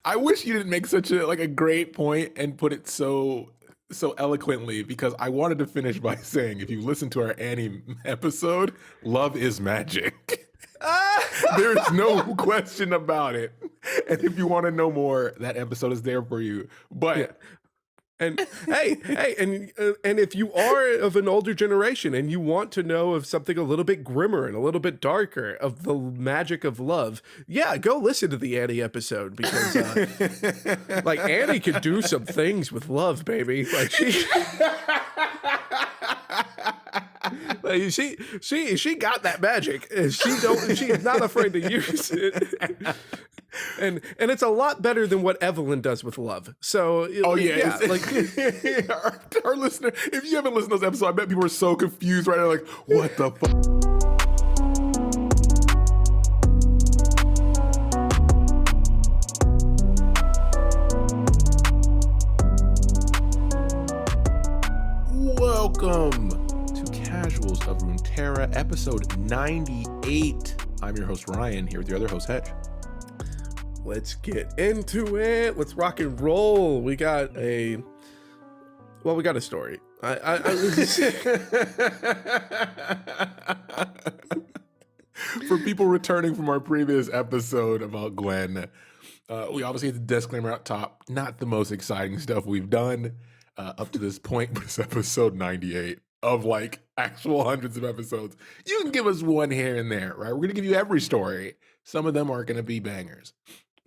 I wish you didn't make such a great point and put it so eloquently, because I wanted to finish by saying, if you listen to our Annie episode, love is magic. There's no question about it. And if you want to know more, that episode is there for you. But Yeah. And and if you are of an older generation and you want to know of something a little bit grimmer and a little bit darker of the magic of love, yeah, go listen to the Annie episode, because like Annie could do some things with love, baby. Like she got that magic. She's not afraid to use it. And it's a lot better than what Evelyn does with love. So like our listener, if you haven't listened to those episodes, I bet people are so confused right now, like, what the fuck? Welcome to Casuals of Runeterra, episode 98. I'm your host, Ryan, here with your other host, Hedge. Let's get into it. Let's rock and roll. We got a story. For people returning from our previous episode about Gwen, we obviously had the disclaimer out top. Not the most exciting stuff we've done up to this point, but it's episode 98 of like actual hundreds of episodes. You can give us one here and there, right? We're going to give you every story. Some of them aren't going to be bangers.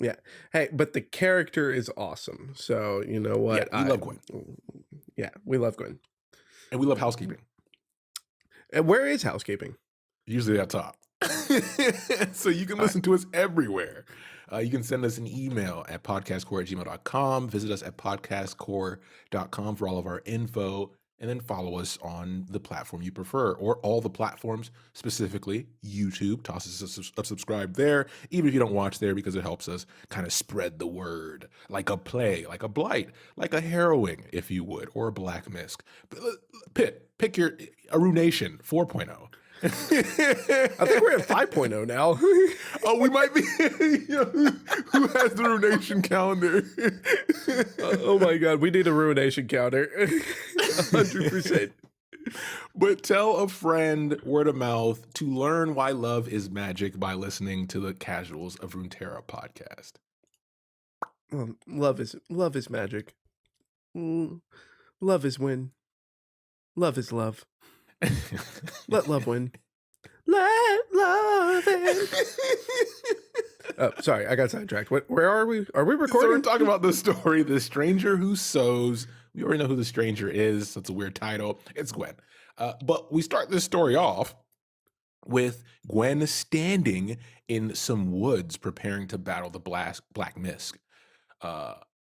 Yeah. Hey, but the character is awesome. So, you know what? Yeah, we love Gwen. Yeah, we love Gwen. And we love housekeeping. And where is housekeeping? Usually at top. So you can listen to us everywhere. You can send us an email at podcastcore@gmail.com. Visit us at podcastcore.com for all of our info. And then follow us on the platform you prefer, or all the platforms, specifically YouTube. Toss us a subscribe there, even if you don't watch there, because it helps us kind of spread the word, like a play, like a blight, like a harrowing, if you would, or a black mist. Pick your a Runation 4.0. I think we're at 5.0 now. Oh, we might be. Who has the Ruination calendar? Oh my God, we need a Ruination counter. 100%. But tell a friend, word of mouth, to learn why love is magic by listening to the Casuals of Runeterra podcast. Love is magic. Love is win. Love is love. Let love win. Let love win. Oh, sorry, I got sidetracked. Where are we? Are we recording? So we're talking about the story, The Stranger Who Sows. We already know who the stranger is. That's a weird title. It's Gwen. But we start this story off with Gwen standing in some woods preparing to battle the Black Mist.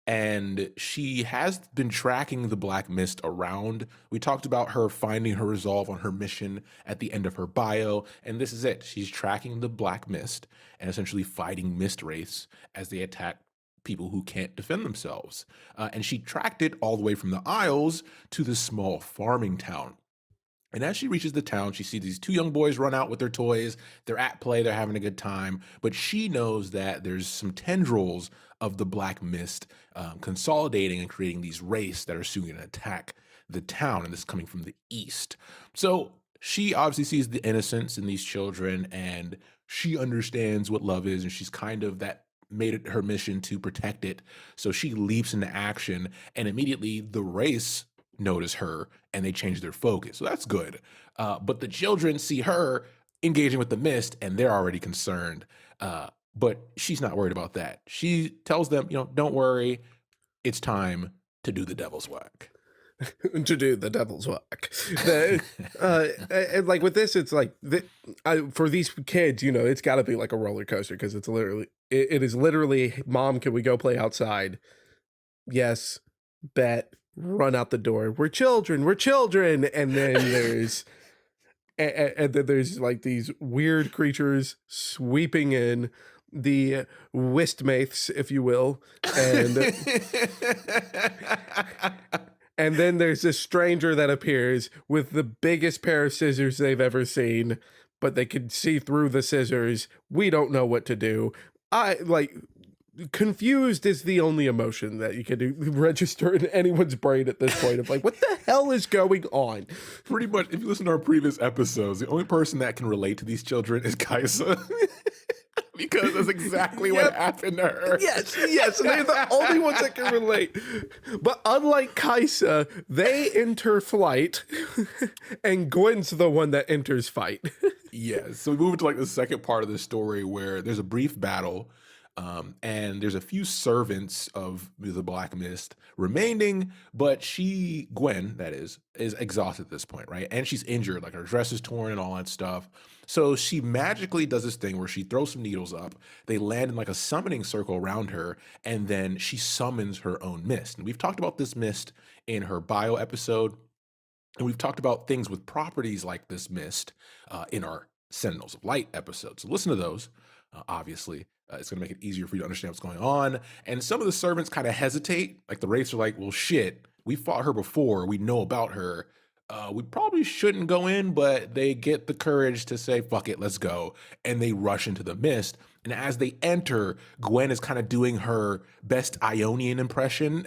And she has been tracking the Black Mist around. We talked about her finding her resolve on her mission at the end of her bio, and this is it. She's tracking the Black Mist and essentially fighting mist wraiths as they attack people who can't defend themselves. And she tracked it all the way from the Isles to the small farming town. And as she reaches the town, she sees these two young boys run out with their toys. They're at play, they're having a good time. But she knows that there's some tendrils of the Black Mist consolidating and creating these wraiths that are soon going to attack the town. And this is coming from the east. So she obviously sees the innocence in these children, and she understands what love is. And she's kind of made it her mission to protect it. So she leaps into action, and immediately the wraiths notice her and they change their focus. So that's good. But the children see her engaging with the mist and they're already concerned. But she's not worried about that. She tells them, don't worry, it's time to do the devil's work. To do the devil's work. And like with this, it's like for these kids, it's got to be like a roller coaster, because it is literally, Mom, can we go play outside? Yes, bet. Run out the door. We're children. And then there's and then there's like these weird creatures sweeping in, the Wistmaiths, if you will, and then there's this stranger that appears with the biggest pair of scissors they've ever seen, but they can see through the scissors. We don't know what to do. confused is the only emotion that you can register in anyone's brain at this point of like, what the hell is going on? Pretty much, if you listen to our previous episodes, the only person that can relate to these children is Kaisa. Because that's exactly what Yep. happened to her. Yes, and they're the only ones that can relate. But unlike Kaisa, they enter flight, and Gwen's the one that enters fight. Yes. So we move into like the second part of the story where there's a brief battle, and there's a few servants of the Black Mist remaining, but Gwen, that is exhausted at this point, right? And she's injured, like her dress is torn and all that stuff. So she magically does this thing where she throws some needles up. They land in like a summoning circle around her, and then she summons her own mist. And we've talked about this mist in her bio episode. And we've talked about things with properties like this mist in our Sentinels of Light episode. So listen to those. Obviously, it's going to make it easier for you to understand what's going on. And some of the servants kind of hesitate. Like the Wraiths are like, well, shit, we fought her before. We know about her. We probably shouldn't go in, but they get the courage to say, fuck it, let's go. And they rush into the mist. And as they enter, Gwen is kind of doing her best Ionian impression,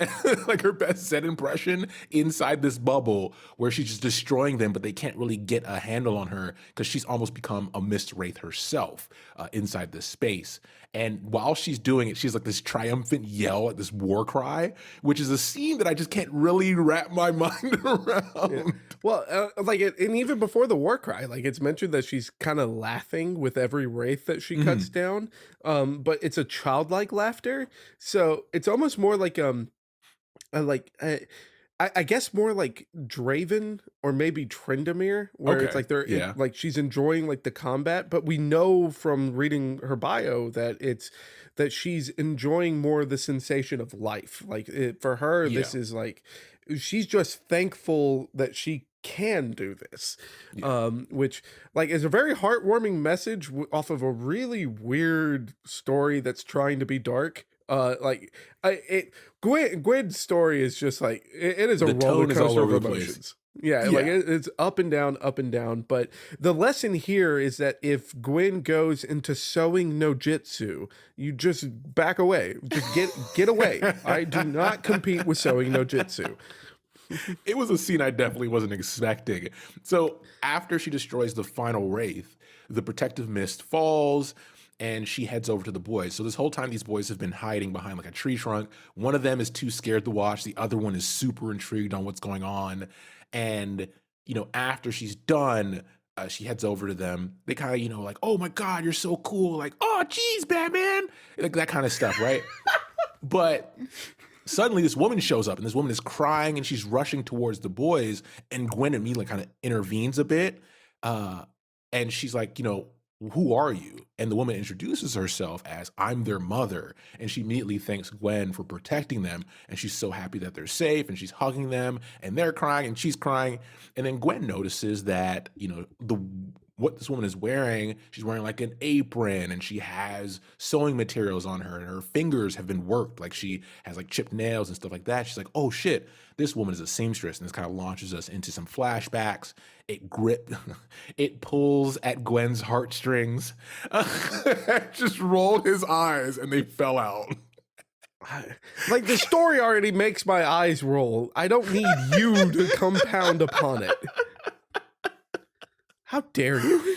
like her best Zed impression inside this bubble where she's just destroying them, but they can't really get a handle on her because she's almost become a Mist Wraith herself inside this space. And while she's doing it, she's like this triumphant yell, like this war cry, which is a scene that I just can't really wrap my mind around. Yeah. Well, and even before the war cry, like it's mentioned that she's kind of laughing with every wraith that she cuts down, but it's a childlike laughter, so it's almost more like like I guess more like Draven or maybe Tryndamere, where it's Okay, like yeah. like she's enjoying like the combat, but we know from reading her bio that that she's enjoying more the sensation of life. Like for her, Yeah. this is like she's just thankful that she can do this, Yeah. which like is a very heartwarming message off of a really weird story that's trying to be dark. Like Gwen's story is just like it is a The roller tone is all coaster of over the place. emotions. Yeah, Yeah. like it's up and down, up and down. But the lesson here is that if Gwen goes into sewing no jitsu, you just back away. Just get away. I do not compete with sewing no jitsu. It was a scene I definitely wasn't expecting. So after she destroys the final wraith, the protective mist falls and she heads over to the boys. So this whole time, these boys have been hiding behind like a tree trunk. One of them is too scared to watch. The other one is super intrigued on what's going on. And, after she's done, she heads over to them. They kind of, like, oh my God, you're so cool. Like, oh, geez, Batman. Like that kind of stuff, right? But suddenly this woman shows up and this woman is crying and she's rushing towards the boys, and Gwen immediately kind of intervenes a bit. And she's like, who are you? And the woman introduces herself as, I'm their mother. And she immediately thanks Gwen for protecting them. And she's so happy that they're safe, and she's hugging them and they're crying and she's crying. And then Gwen notices that, what this woman is wearing, she's wearing like an apron and she has sewing materials on her and her fingers have been worked. Like she has like chipped nails and stuff like that. She's like, oh shit, this woman is a seamstress. And this kind of launches us into some flashbacks. It pulls at Gwen's heartstrings. Just rolled his eyes and they fell out. Like the story already makes my eyes roll. I don't need you to compound upon it. How dare you?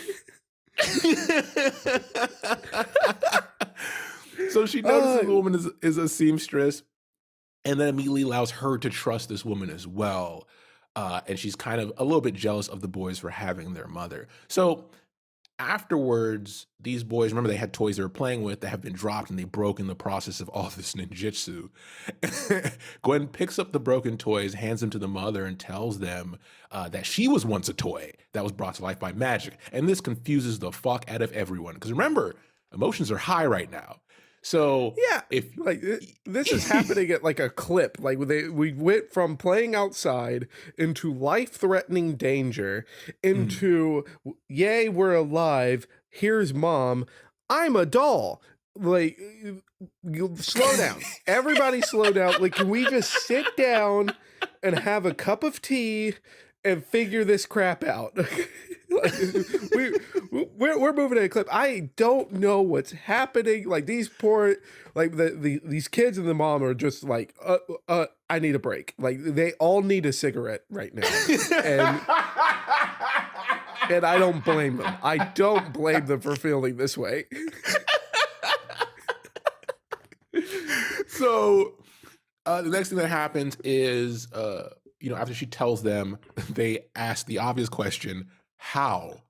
So she notices the woman is a seamstress, and then immediately allows her to trust this woman as well. And she's kind of a little bit jealous of the boys for having their mother. So afterwards, these boys, remember they had toys they were playing with that have been dropped and they broke in the process of all this ninjutsu. Gwen picks up the broken toys, hands them to the mother, and tells them that she was once a toy that was brought to life by magic. And this confuses the fuck out of everyone. Because remember, emotions are high right now. So Yeah, if like this is happening at like a clip. Like we went from playing outside into life-threatening danger into yay, we're alive. Here's mom. I'm a doll. Like slow down. Everybody slow down. Like can we just sit down and have a cup of tea and figure this crap out. Like, we we're moving at a clip. I don't know what's happening. Like these poor, like these kids and the mom are just like, I need a break. Like they all need a cigarette right now, and I don't blame them. I don't blame them for feeling this way. So the next thing that happens is, after she tells them, they ask the obvious question, how?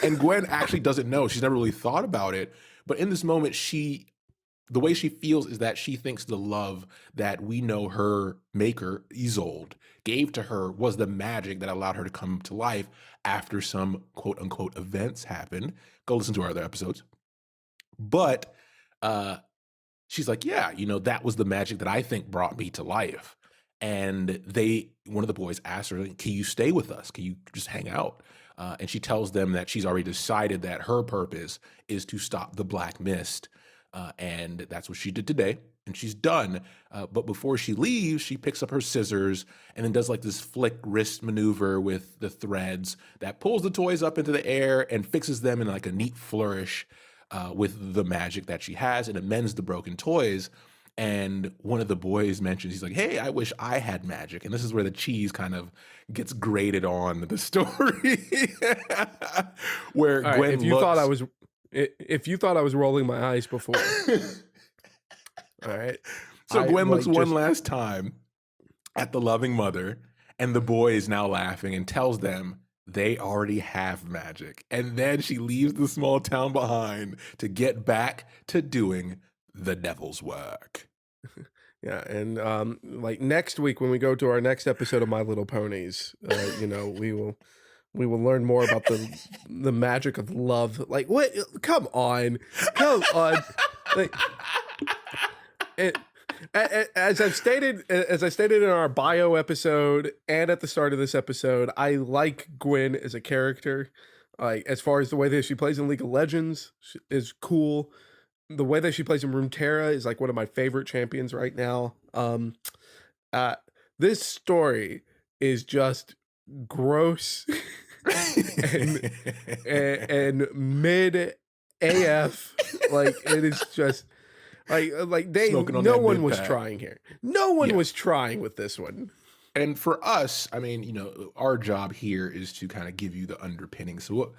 And Gwen actually doesn't know. She's never really thought about it. But in this moment, the way she feels is that she thinks the love that we know her maker, Isolde, gave to her was the magic that allowed her to come to life after some quote unquote events happened. Go listen to our other episodes. But uh, she's like, yeah, that was the magic that I think brought me to life. And one of the boys asks her, can you stay with us? Can you just hang out? And she tells them that she's already decided that her purpose is to stop the Black Mist. And that's what she did today. And she's done. But before she leaves, she picks up her scissors and then does like this flick wrist maneuver with the threads that pulls the toys up into the air and fixes them in like a neat flourish with the magic that she has, and it mends the broken toys. And one of the boys mentions, he's like, hey, I wish I had magic. And this is where the cheese kind of gets grated on the story. Where All right, Gwen if you thought I was rolling my eyes before, all right. So Gwen looks one last time at the loving mother, and the boy is now laughing and tells them they already have magic. And then she leaves the small town behind to get back to doing the devil's work. Yeah, and like next week when we go to our next episode of My Little Ponies, we will learn more about the magic of love. Like what? Come on. Like, as I stated in our bio episode and at the start of this episode, I like Gwen as a character. Like as far as the way that she plays in League of Legends is cool. The way that she plays in Runeterra is like one of my favorite champions right now. This story is just gross and mid AF. Like it is just like no one was trying here. No one was trying with this one. And for us, I mean, our job here is to kind of give you the underpinning. So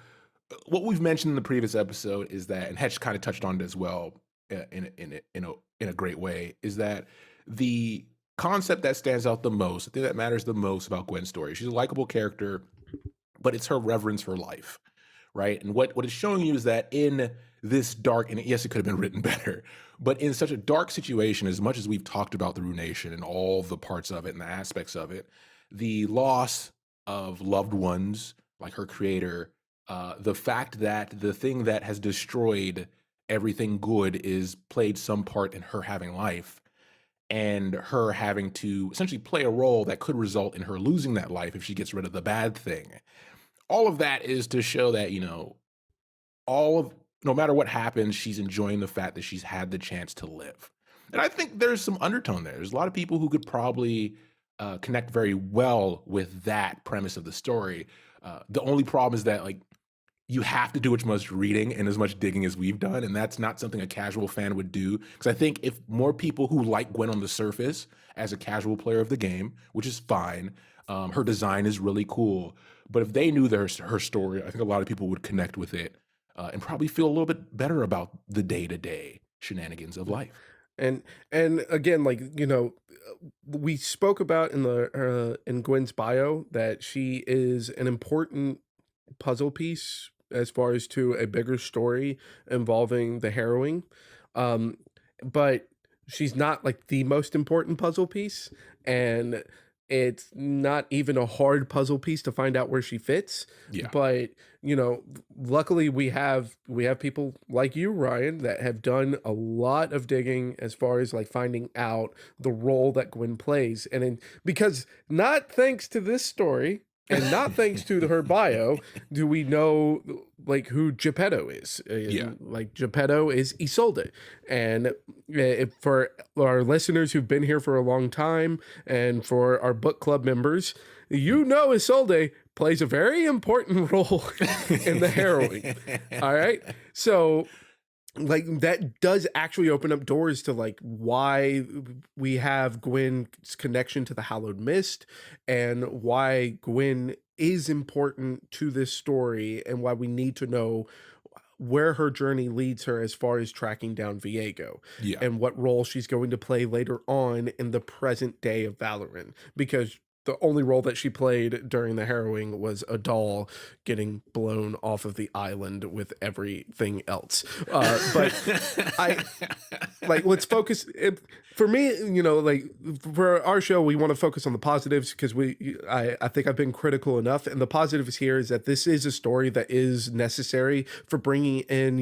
what we've mentioned in the previous episode is that, and Hetch kind of touched on it as well in a great way, is that the concept that stands out the most, the thing that matters the most about Gwen's story, she's a likable character, but it's her reverence for life, right? And what it's showing you is that in this dark, and yes, it could have been written better, but in such a dark situation, as much as we've talked about the Ruination and all the parts of it and the aspects of it, the loss of loved ones, like her creator, the fact that the thing that has destroyed everything good is played some part in her having life, and her having to essentially play a role that could result in her losing that life if she gets rid of the bad thing. All of that is to show that, no matter what happens, she's enjoying the fact that she's had the chance to live. And I think there's some undertone there. There's a lot of people who could probably connect very well with that premise of the story. The only problem is that, like, you have to do as much reading and as much digging as we've done, and that's not something a casual fan would do. Because I think if more people who like Gwen on the surface as a casual player of the game, which is fine, her design is really cool, but if they knew her story, I think a lot of people would connect with it and probably feel a little bit better about the day-to-day shenanigans of life. And again, like, we spoke about in Gwen's bio that she is an important puzzle piece as far as to a bigger story involving the harrowing. But she's not like the most important puzzle piece, and it's not even a hard puzzle piece to find out where she fits. Yeah. But, luckily we have people like you, Ryan, that have done a lot of digging as far as like finding out the role that Gwen plays. Because not thanks to this story, And not thanks to her bio do we know like who Geppetto is. Yeah. Like Geppetto is Isolde. And for our listeners who've been here for a long time and for our book club members, you know Isolde plays a very important role in the harrowing. All right? So like that does actually open up doors to like why we have Gwen's connection to the Hallowed Mist and why Gwen is important to this story and why we need to know where her journey leads her as far as tracking down Viego Yeah. and what role she's going to play later on in the present day of Valoran, because the only role that she played during the harrowing was a doll getting blown off of the island with everything else. But I like, let's focus. For me, you know, like for our show, we want to focus on the positives because I think I've been critical enough. And the positives here is that this is a story that is necessary for bringing in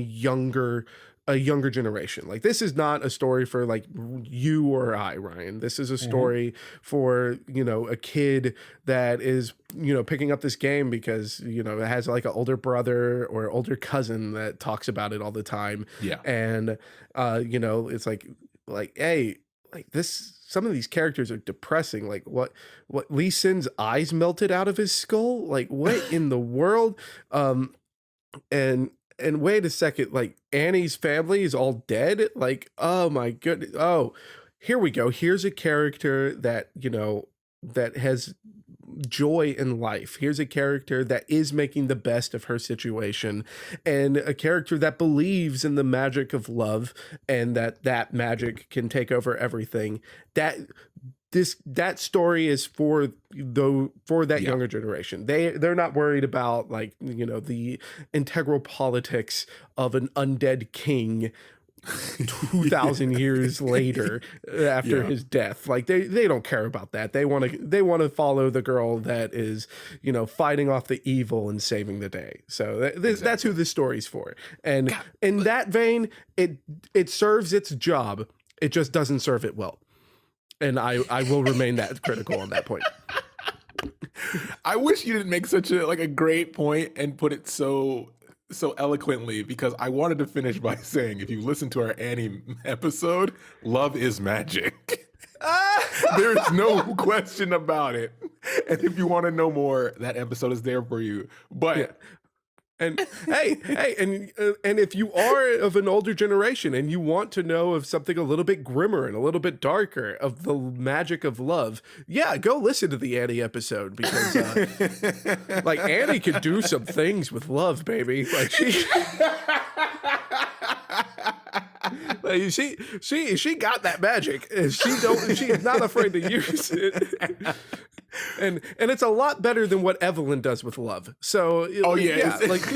a younger generation. Like this is not a story for like you or I, Ryan. This is a story for, you know, a kid that is, you know, picking up this game because, you know, it has like an older brother or older cousin that talks about it all the time. Yeah. And you know, it's like, hey, like this, some of these characters are depressing. Like what Lee Sin's eyes melted out of his skull? Like what in the world? And wait a second, like Annie's family is all dead? Like, oh my goodness. Oh, here we go. Here's a character that, you know, that has joy in life. Here's a character that is making the best of her situation, and a character that believes in the magic of love and that magic can take over everything. That story is for that younger generation. They're not worried about like, you know, the integral politics of an undead king 2,000 years later after his death. Like they don't care about that. They want to follow the girl that is, you know, fighting off the evil and saving the day. So that's who this story's for. And in that vein, it serves its job. It just doesn't serve it well. And I will remain that critical on that point. I wish you didn't make such a great point and put it so eloquently, because I wanted to finish by saying, if you listen to our Annie episode, love is magic. There's no question about it. And if you want to know more, that episode is there for you. But yeah. And and if you are of an older generation and you want to know of something a little bit grimmer and a little bit darker of the magic of love, yeah, go listen to the Annie episode, because like Annie could do some things with love, baby. Like she got that magic. She's not afraid to use it. And it's a lot better than what Evelyn does with love. So like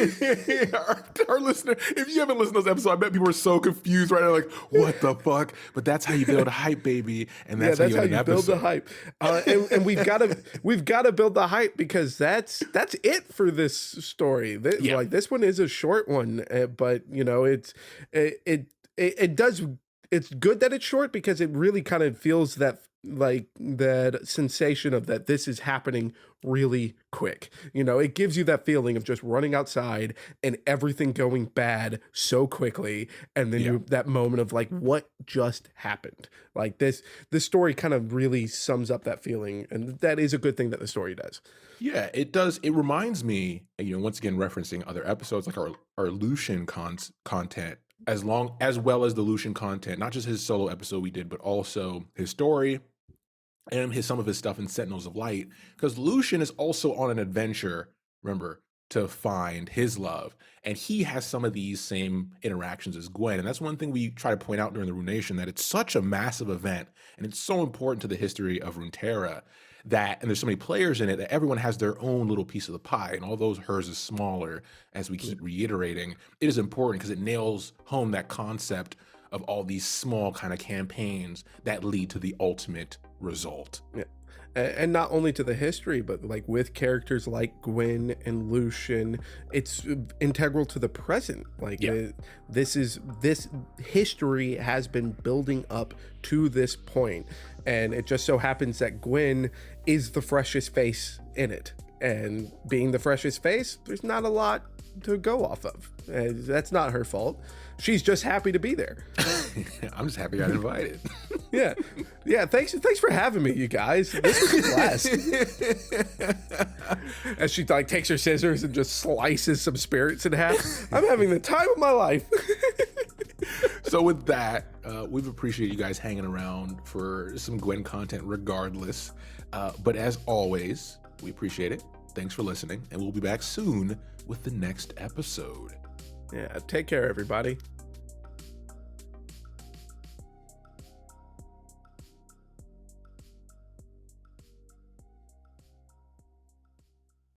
our listener, if you haven't listened to those episodes, I bet people are so confused right now, like, what the fuck? But that's how you build a hype, baby, and that's how you build the hype. And we've got to build the hype, because that's it for this story. Like this one is a short one, but you know it does. It's good that it's short, because it really kind of feels that, like, that sensation of that this is happening really quick. You know, it gives you that feeling of just running outside and everything going bad so quickly, and then that moment of like, what just happened? Like this story kind of really sums up that feeling, and that is a good thing that the story does. Yeah, it does. It reminds me, you know, once again referencing other episodes, like our Lucian content, as well as the Lucian content, not just his solo episode we did, but also his story and some of his stuff in Sentinels of Light, because Lucian is also on an adventure, remember, to find his love, and he has some of these same interactions as Gwen. And that's one thing we try to point out during the Runation, that it's such a massive event and it's so important to the history of Runeterra, and there's so many players in it, that everyone has their own little piece of the pie, and although hers is smaller, as we keep reiterating, it is important because it nails home that concept of all these small kind of campaigns that lead to the ultimate result. Yeah. And not only to the history, but like with characters like Gwen and Lucian, it's integral to the present. Like this history has been building up to this point, and it just so happens that Gwen is the freshest face in it. And being the freshest face, there's not a lot to go off of. That's not her fault. She's just happy to be there. I'm just happy I got invited. Yeah. Thanks for having me, you guys. This was a blast. As she like takes her scissors and just slices some spirits in half. I'm having the time of my life. So with that, we've appreciated you guys hanging around for some Gwen content regardless. But as always, we appreciate it. Thanks for listening, and we'll be back soon with the next episode. Yeah, take care, everybody.